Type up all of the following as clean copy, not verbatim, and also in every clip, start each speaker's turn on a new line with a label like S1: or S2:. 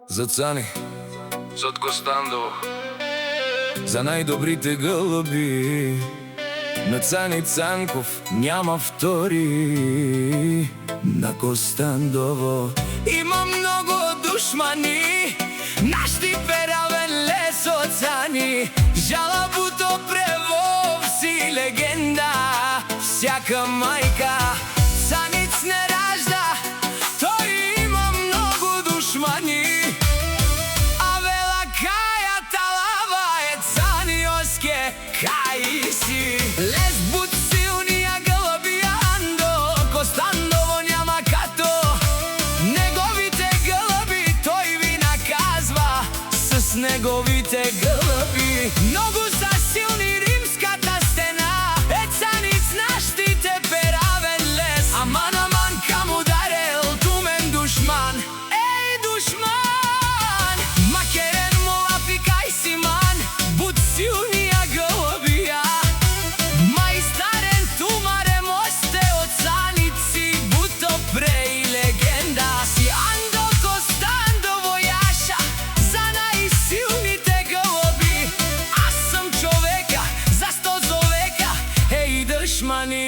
S1: За Цани, Зод Костандово, за најдобрите гълъби. На Цани Цанков няма втори. На Костандово има много душмани. Нашти перавен лес от Цани. Жалабуто превов си легенда. Всяка майка Цаниц не ражда. Той има много душмани. А вела каја талава е Цаниоске кај си. Лес буд силнија гълъби Андо. Костандово няма като неговите гълъби. Той ви наказва с неговите гълъби. Много са силни римската стена. Е Цаниц наштите перавен лес. Аман, аман, кам ударел тумен душман. Ей, душман! Макерен му афикај си ман. Буд силнија гълъбија. Мајстарен тумаре мосте од Цаници. Буд добре и легенда си. Андо Костандово јаша за најсилните гълъби. Аз съм човека за 100 зовека. Ей, душмани!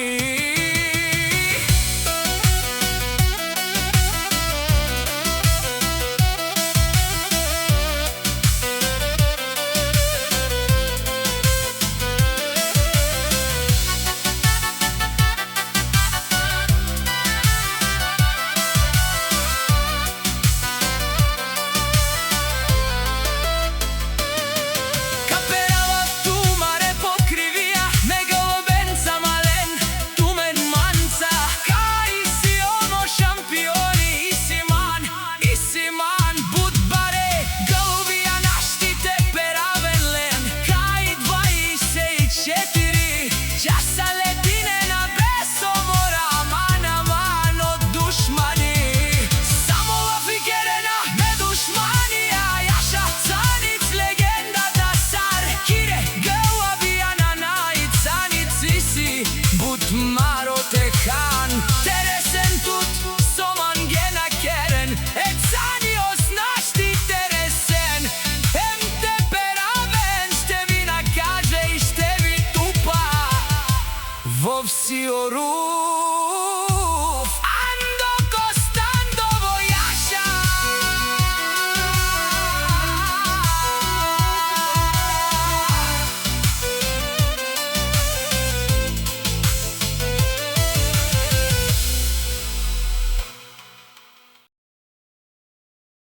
S1: Во всиору